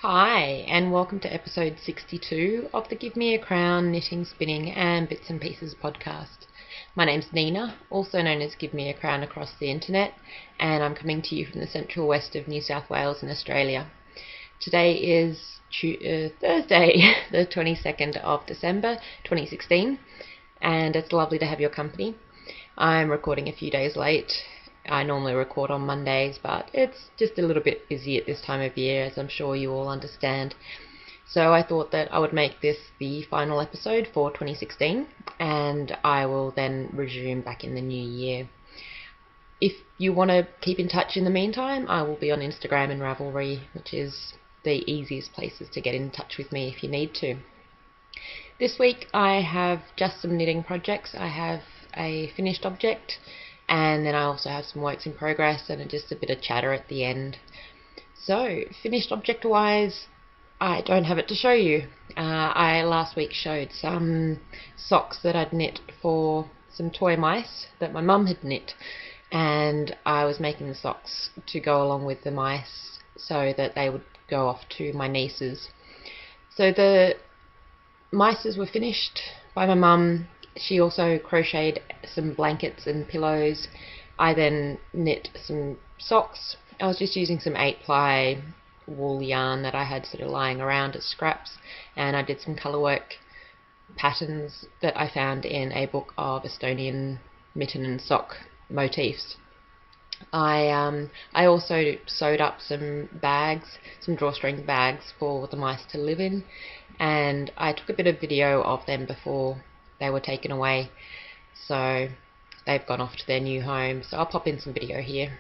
Hi, and welcome to episode 62 of the Give Me a Crown Knitting, Spinning and Bits and Pieces podcast. My name's Nina, also known as Give Me a Crown across the internet, and I'm coming to you from the central west of New South Wales in Australia. Today is Thursday, the 22nd of December 2016, and it's lovely to have your company. I'm recording a few days late. I normally record on Mondays, but it's just a little bit busy at this time of year, as I'm sure you all understand. So I thought that I would make this the final episode for 2016, and I will then resume back in the new year. If you want to keep in touch in the meantime, I will be on Instagram and Ravelry, which is the easiest places to get in touch with me if you need to. This week I have just some knitting projects. I have a finished object, and then I also have some works in progress and just a bit of chatter at the end. So, finished object wise, I don't have it to show you. I last week showed some socks that I'd knit for some toy mice that my mum had knit, and I was making the socks to go along with the mice so that they would go off to my nieces. So the mices were finished by my mum. She also crocheted some blankets and pillows. I then knit some socks. I was just using some 8-ply wool yarn that I had sort of lying around as scraps, and I did some colourwork patterns that I found in a book of Estonian mitten and sock motifs. I also sewed up some bags, some drawstring bags for the mice to live in, and I took a bit of video of them before they were taken away. So they've gone off to their new home, so I'll pop in some video here.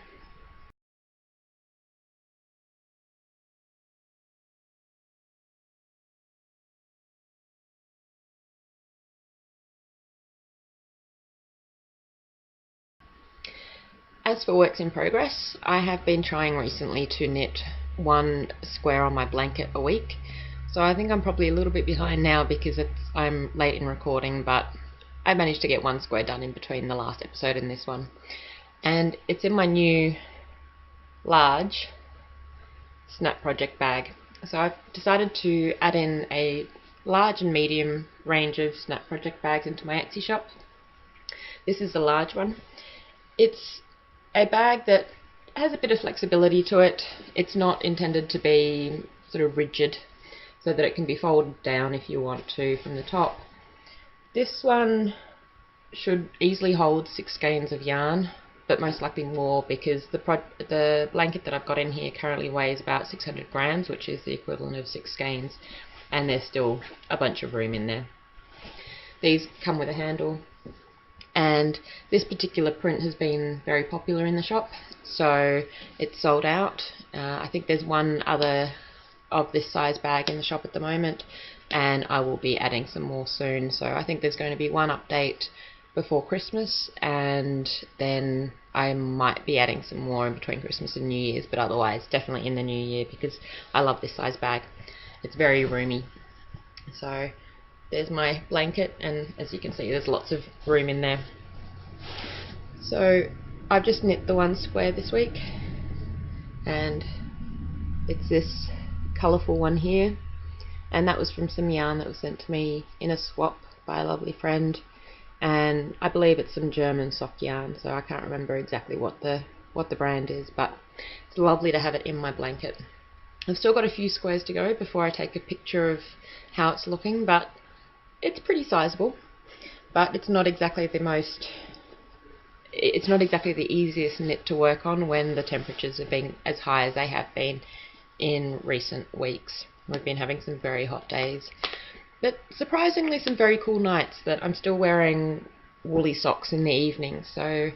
As for works in progress, I have been trying recently to knit one square on my blanket a week. So I think I'm probably a little bit behind now because I'm late in recording, but I managed to get one square done in between the last episode and this one. And it's in my new large snap project bag. So I've decided to add in a large and medium range of snap project bags into my Etsy shop. This is the large one. It's a bag that has a bit of flexibility to it. It's not intended to be sort of rigid, so that it can be folded down if you want to from the top. This one should easily hold 6 skeins of yarn, but most likely more, because the blanket that I've got in here currently weighs about 600 grams, which is the equivalent of 6 skeins, and there's still a bunch of room in there. These come with a handle, and this particular print has been very popular in the shop, so it's sold out. I think there's one other of this size bag in the shop at the moment, and I will be adding some more soon. So I think there's going to be one update before Christmas, and then I might be adding some more in between Christmas and New Year's, but otherwise definitely in the new year, because I love this size bag. It's very roomy. So there's my blanket, and as you can see, there's lots of room in there. So I've just knit the one square this week, and it's this colourful one here, and that was from some yarn that was sent to me in a swap by a lovely friend, and I believe it's some German sock yarn, so I can't remember exactly what the brand is, but it's lovely to have it in my blanket. I've still got a few squares to go before I take a picture of how it's looking, but it's pretty sizable. But it's not exactly the easiest knit to work on when the temperatures have been as high as they have been in recent weeks. We've been having some very hot days, but surprisingly some very cool nights that I'm still wearing woolly socks in the evening. So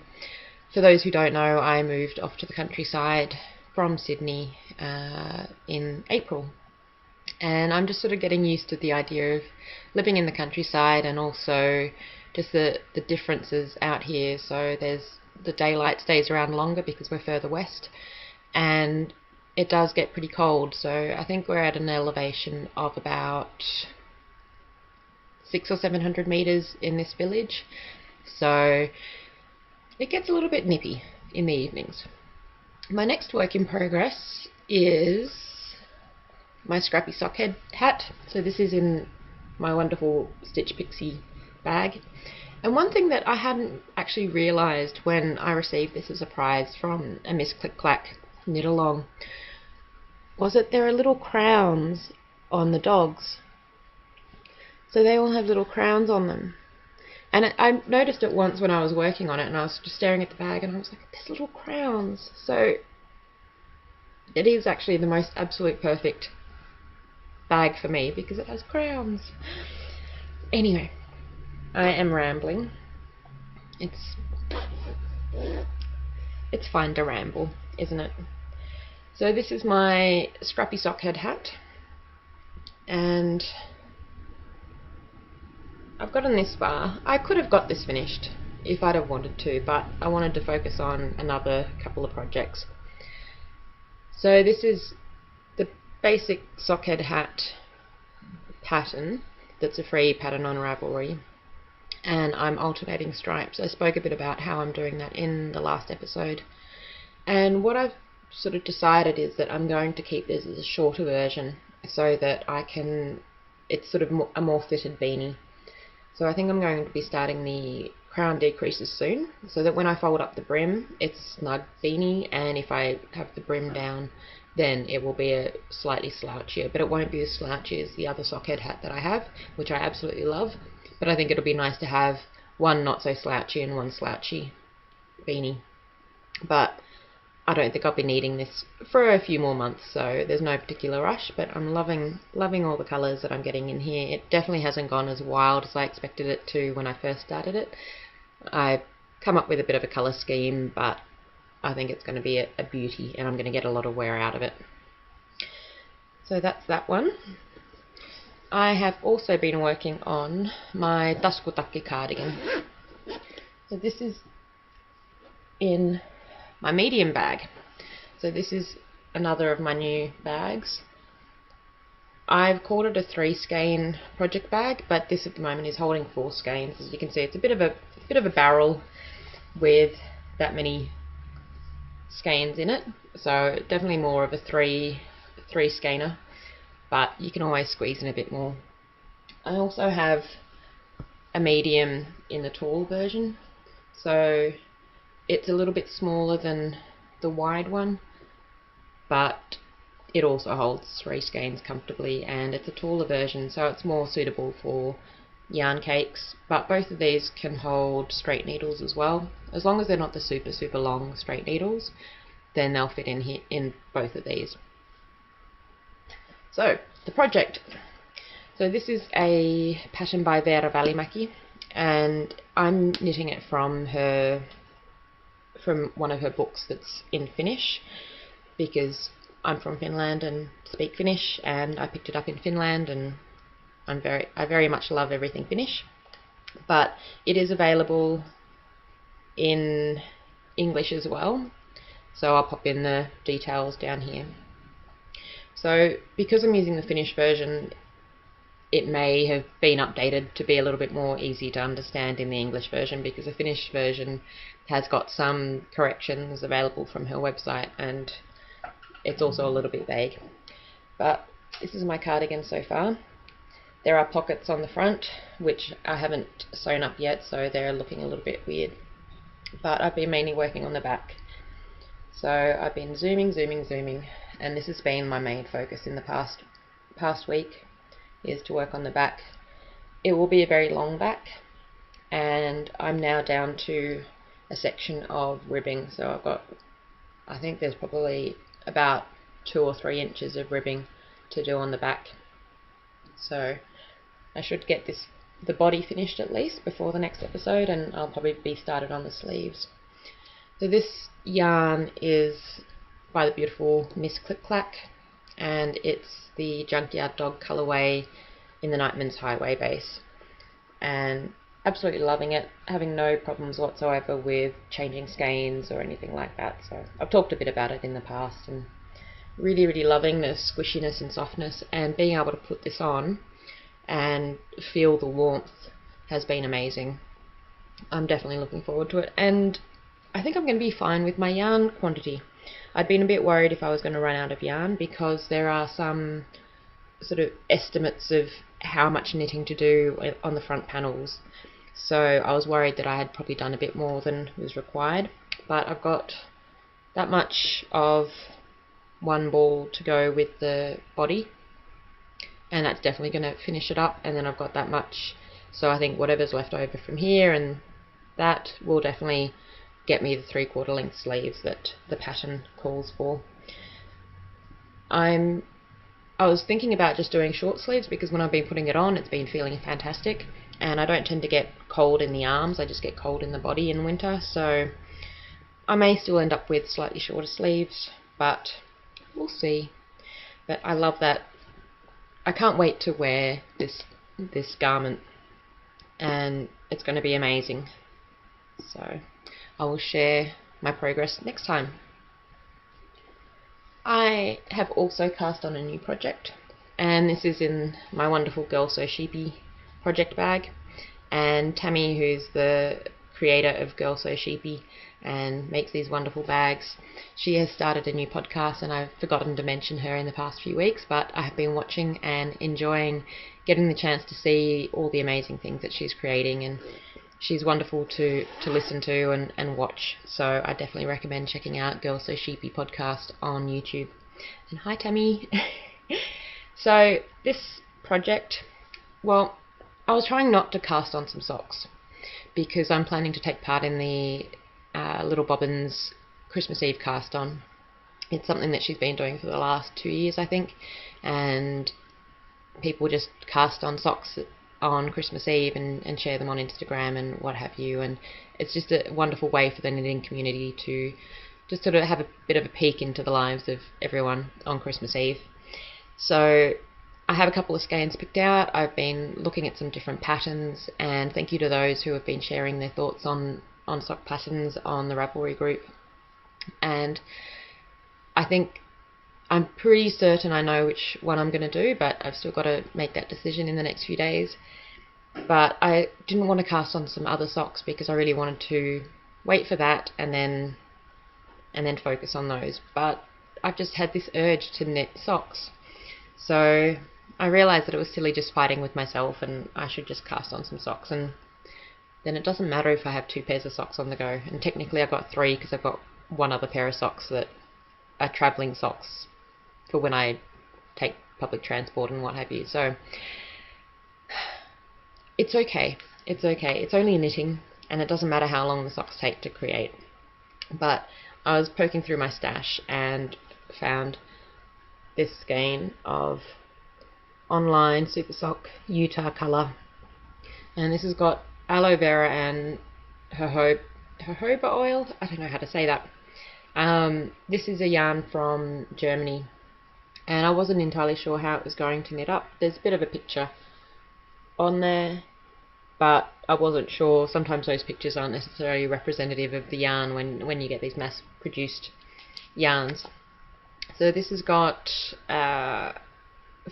for those who don't know, I moved off to the countryside from Sydney in April, and I'm just sort of getting used to the idea of living in the countryside, and also just the differences out here. So the daylight stays around longer because we're further west, and it does get pretty cold. So I think we're at an elevation of about 600 or 700 meters in this village, so it gets a little bit nippy in the evenings. My next work in progress is my Scrappy Sockhead hat. So this is in my wonderful Stitch Pixie bag. And one thing that I hadn't actually realised when I received this as a prize from a Miss Click Clack knit along was that there are little crowns on the dogs. So they all have little crowns on them. And I noticed it once when I was working on it, and I was just staring at the bag and I was like, there's little crowns. So it is actually the most absolute perfect bag for me because it has crowns. Anyway, I am rambling. It's fine to ramble, isn't it? So this is my Scrappy Sockhead hat, and I've gotten this far. I could have got this finished if I'd have wanted to, but I wanted to focus on another couple of projects. So this is the basic Sockhead hat pattern that's a free pattern on Ravelry, and I'm alternating stripes. I spoke a bit about how I'm doing that in the last episode, and what I've sort of decided is that I'm going to keep this as a shorter version so that it's sort of a more fitted beanie. So I think I'm going to be starting the crown decreases soon, so that when I fold up the brim it's snug beanie, and if I have the brim down then it will be a slightly slouchier, but it won't be as slouchy as the other Sockhead hat that I have, which I absolutely love. But I think it'll be nice to have one not so slouchy and one slouchy beanie. But I don't think I'll be needing this for a few more months, so there's no particular rush, but I'm loving all the colours that I'm getting in here. It definitely hasn't gone as wild as I expected it to when I first started it. I've come up with a bit of a colour scheme, but I think it's going to be a beauty, and I'm going to get a lot of wear out of it. So that's that one. I have also been working on my Taskutaki cardigan. So this is in my medium bag. So this is another of my new bags. I've called it a 3 skein project bag, but this at the moment is holding 4 skeins. As you can see, it's a bit of a barrel with that many skeins in it, so definitely more of a three skeiner, but you can always squeeze in a bit more. I also have a medium in the tall version, so it's a little bit smaller than the wide one, but it also holds 3 skeins comfortably, and it's a taller version, so it's more suitable for yarn cakes. But both of these can hold straight needles as well, as long as they're not the super long straight needles, then they'll fit in here in both of these. So the project. So this is a pattern by Veera Välimäki, and I'm knitting it from one of her books that's in Finnish, because I'm from Finland and speak Finnish, and I picked it up in Finland, and I very much love everything Finnish. But it is available in English as well, so I'll pop in the details down here. So because I'm using the Finnish version, it may have been updated to be a little bit more easy to understand in the English version, because the Finnish version has got some corrections available from her website, and it's also a little bit vague. But this is my cardigan so far. There are pockets on the front, which I haven't sewn up yet, so they're looking a little bit weird. But I've been mainly working on the back. So I've been zooming, and this has been my main focus in the past week, is to work on the back. It will be a very long back, and I'm now down to a section of ribbing. So I think there's probably about 2 or 3 inches of ribbing to do on the back. So I should get the body finished at least before the next episode, and I'll probably be started on the sleeves. So this yarn is by the beautiful Miss Click Clack, and it's the Junkyard Dog colourway in the Nightman's Highway base, and absolutely loving it, having no problems whatsoever with changing skeins or anything like that. So I've talked a bit about it in the past, and really loving the squishiness and softness, and being able to put this on and feel the warmth has been amazing. I'm definitely looking forward to it, and I think I'm going to be fine with my yarn quantity. I'd been a bit worried if I was going to run out of yarn, because there are some sort of estimates of how much knitting to do on the front panels, so I was worried that I had probably done a bit more than was required, but I've got that much of one ball to go with the body, and that's definitely going to finish it up, and then I've got that much, so I think whatever's left over from here and that will definitely get me the 3/4 length sleeves that the pattern calls for. I was thinking about just doing short sleeves because when I've been putting it on it's been feeling fantastic, and I don't tend to get cold in the arms, I just get cold in the body in winter, so I may still end up with slightly shorter sleeves, but we'll see. But I love that. I can't wait to wear this garment, and it's going to be amazing. So I will share my progress next time. I have also cast on a new project, and this is in my wonderful Girl So Sheepy project bag. And Tammy, who's the creator of Girl So Sheepy and makes these wonderful bags, she has started a new podcast, and I've forgotten to mention her in the past few weeks, but I have been watching and enjoying getting the chance to see all the amazing things that she's creating, and she's wonderful to listen to and watch, so I definitely recommend checking out Girl So Sheepy podcast on YouTube. And hi Tammy! So this project, well, I was trying not to cast on some socks because I'm planning to take part in the Little Bobbin's Christmas Eve cast on. It's something that she's been doing for the last 2 years, I think, and people just cast on socks on Christmas Eve and share them on Instagram and what have you, and it's just a wonderful way for the knitting community to just sort of have a bit of a peek into the lives of everyone on Christmas Eve. So I have a couple of skeins picked out. I've been looking at some different patterns, and thank you to those who have been sharing their thoughts on sock patterns on the Ravelry group. And I think I'm pretty certain I know which one I'm going to do, but I've still got to make that decision in the next few days. But I didn't want to cast on some other socks because I really wanted to wait for that and then focus on those. But I've just had this urge to knit socks, so I realised that it was silly just fighting with myself, and I should just cast on some socks, and then it doesn't matter if I have 2 pairs of socks on the go. And technically I've got 3 because I've got one other pair of socks that are travelling socks for when I take public transport and what have you. So it's okay. It's okay. It's only knitting, and it doesn't matter how long the socks take to create. But I was poking through my stash and found this skein of online Super Sock Utah colour, and this has got aloe vera and jojoba oil. I don't know how to say that. This is a yarn from Germany, and I wasn't entirely sure how it was going to knit up. There's a bit of a picture on there, but I wasn't sure. Sometimes those pictures aren't necessarily representative of the yarn when you get these mass-produced yarns. So this has got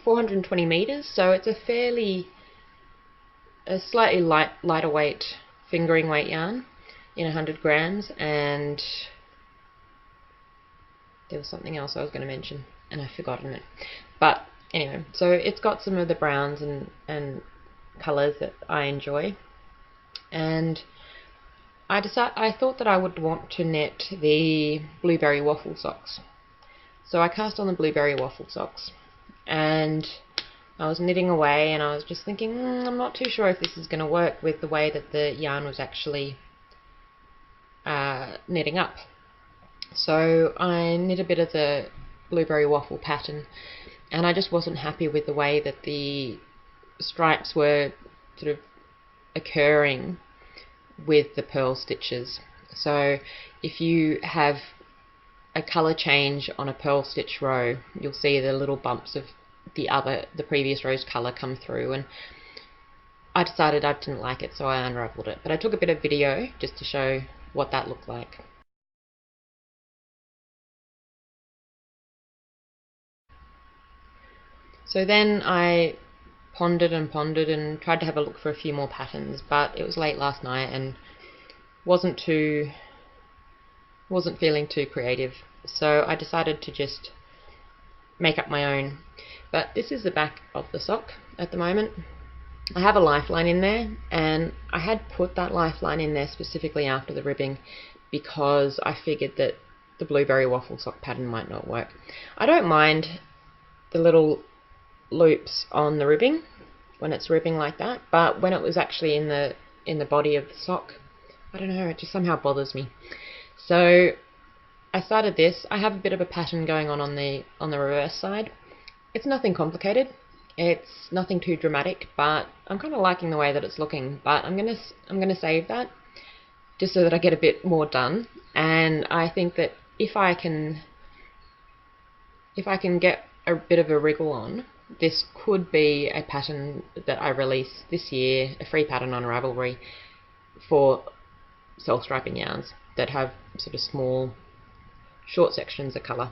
420 meters, so it's a slightly lighter weight fingering weight yarn in 100 grams, and there was something else I was going to mention and I've forgotten it. But anyway, so it's got some of the browns and colours that I enjoy, and I thought that I would want to knit the blueberry waffle socks. So I cast on the blueberry waffle socks, and I was knitting away, and I was just thinking, I'm not too sure if this is going to work with the way that the yarn was actually knitting up. So I knit a bit of the blueberry waffle pattern, and I just wasn't happy with the way that the stripes were sort of occurring with the purl stitches. So if you have a colour change on a purl stitch row, you'll see the little bumps of the previous row's colour come through, and I decided I didn't like it, so I unravelled it. But I took a bit of video just to show what that looked like. So then I pondered and tried to have a look for a few more patterns, but it was late last night and wasn't feeling too creative, so I decided to just make up my own. But this is the back of the sock at the moment. I have a lifeline in there, and I had put that lifeline in there specifically after the ribbing because I figured that the blueberry waffle sock pattern might not work. I don't mind the little loops on the ribbing when it's ribbing like that, but when it was actually in the body of the sock, I don't know, it just somehow bothers me. So I started this. I have a bit of a pattern going on the reverse side. It's nothing complicated. It's nothing too dramatic, but I'm kind of liking the way that it's looking. But I'm gonna save that just so that I get a bit more done. And I think that if I can get a bit of a wriggle on, this could be a pattern that I release this year, a free pattern on Ravelry for self-striping yarns that have sort of small, short sections of colour.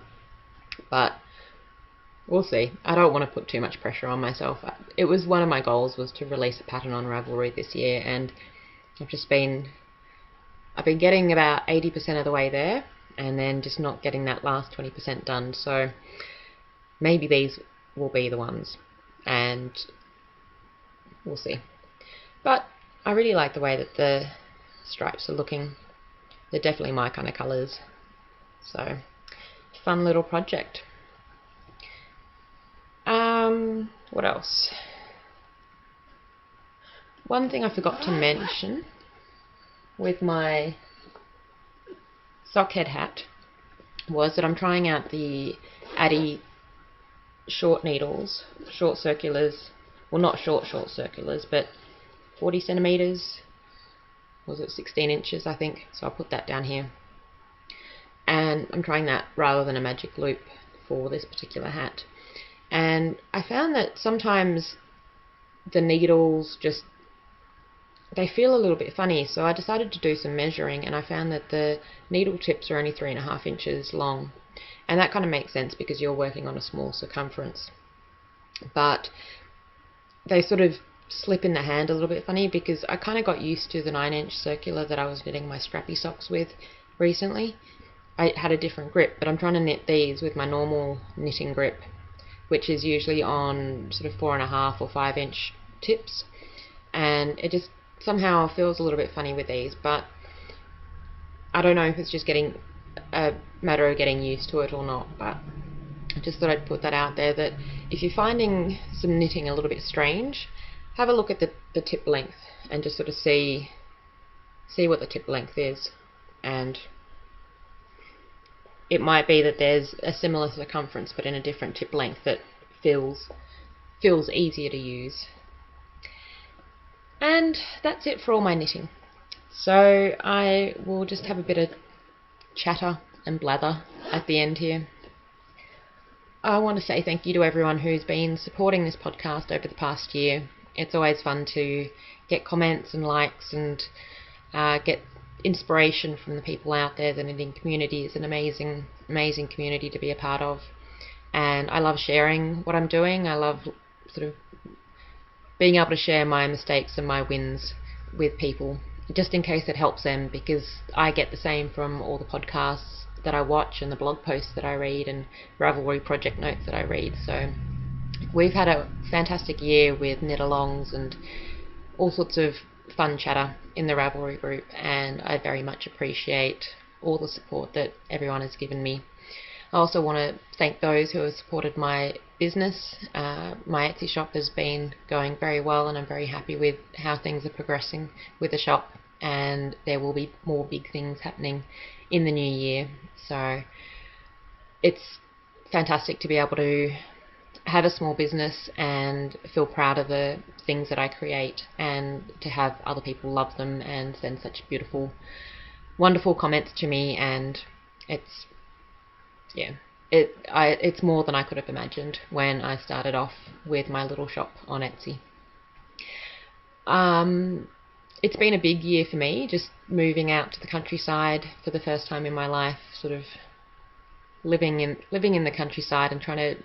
But we'll see. I don't want to put too much pressure on myself. It was one of my goals was to release a pattern on Ravelry this year, and I've been getting about 80% of the way there, and then just not getting that last 20% done. So maybe these will be the ones, and we'll see. But I really like the way that the stripes are looking. They're definitely my kind of colours. So fun little project. What else? One thing I forgot to mention with my sockhead hat was that I'm trying out the Addy short needles, short circulars, well not short circulars, but 40 centimeters, was it 16 inches I think, so I'll put that down here. And I'm trying that rather than a magic loop for this particular hat. And I found that sometimes the needles they feel a little bit funny, so I decided to do some measuring, and I found that the needle tips are only 3.5 inches long. And that kind of makes sense because you're working on a small circumference. But they sort of slip in the hand a little bit funny because I kind of got used to the 9-inch circular that I was knitting my strappy socks with recently. I had a different grip, but I'm trying to knit these with my normal knitting grip, which is usually on sort of 4.5 or 5-inch tips, and it just somehow feels a little bit funny with these, but I don't know if it's just getting a matter of getting used to it or not. But I just thought I'd put that out there, that if you're finding some knitting a little bit strange, have a look at the tip length and just sort of see what the tip length is, and it might be that there's a similar circumference but in a different tip length that feels easier to use. And that's it for all my knitting. So I will just have a bit of chatter and blather at the end here. I want to say thank you to everyone who's been supporting this podcast over the past year. It's always fun to get comments and likes and get inspiration from the people out there. The knitting community is an amazing community to be a part of, and I love sharing what I'm doing. I love sort of being able to share my mistakes and my wins with people, just in case it helps them, because I get the same from all the podcasts that I watch and the blog posts that I read and Ravelry project notes that I read. So we've had a fantastic year with knit-alongs and all sorts of fun chatter in the Ravelry group, and I very much appreciate all the support that everyone has given me. I also want to thank those who have supported my business. My Etsy shop has been going very well, and I'm very happy with how things are progressing with the shop, and there will be more big things happening in the new year. So it's fantastic to be able to have a small business and feel proud of the things that I create, and to have other people love them and send such beautiful, wonderful comments to me. And it's more than I could have imagined when I started off with my little shop on Etsy. It's been a big year for me, just moving out to the countryside for the first time in my life, sort of living in the countryside and trying to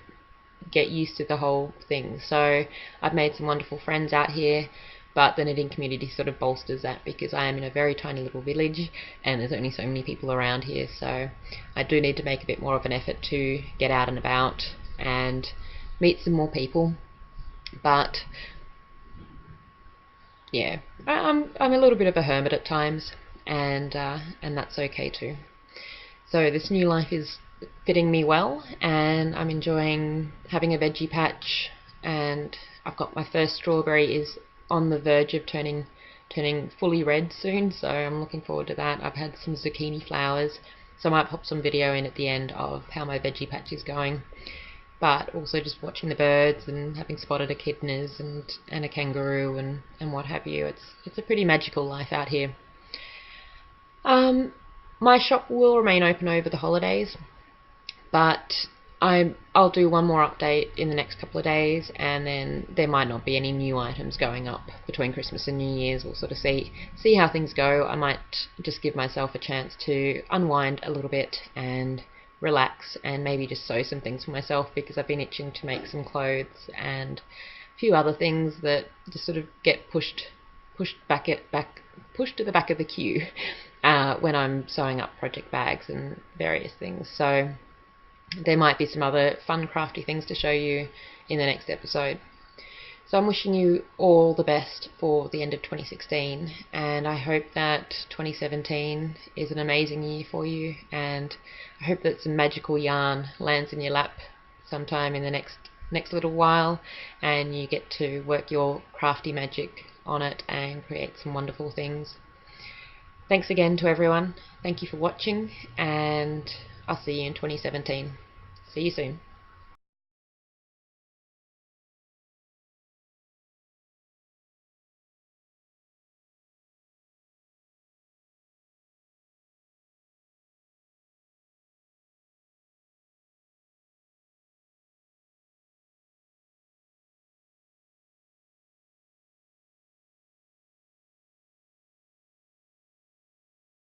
get used to the whole thing. So I've made some wonderful friends out here, but the knitting community sort of bolsters that because I am in a very tiny little village and there's only so many people around here. So I do need to make a bit more of an effort to get out and about and meet some more people. But yeah, I'm a little bit of a hermit at times, and that's okay too. So this new life is fitting me well, and I'm enjoying having a veggie patch, and I've got my first strawberry is on the verge of turning fully red soon, so I'm looking forward to that. I've had some zucchini flowers, so I might pop some video in at the end of how my veggie patch is going. But also just watching the birds and having spotted echidnas and a kangaroo and what have you. It's a pretty magical life out here. My shop will remain open over the holidays, but I'll do one more update in the next couple of days, and then there might not be any new items going up between Christmas and New Year's. We'll sort of see how things go. I might just give myself a chance to unwind a little bit and relax, and maybe just sew some things for myself, because I've been itching to make some clothes and a few other things that just sort of get pushed to the back of the queue when I'm sewing up project bags and various things. So there might be some other fun crafty things to show you in the next episode. So I'm wishing you all the best for the end of 2016, and I hope that 2017 is an amazing year for you, and I hope that some magical yarn lands in your lap sometime in the next little while, and you get to work your crafty magic on it and create some wonderful things. Thanks again to everyone. Thank you for watching, and I'll see you in 2017. See you soon.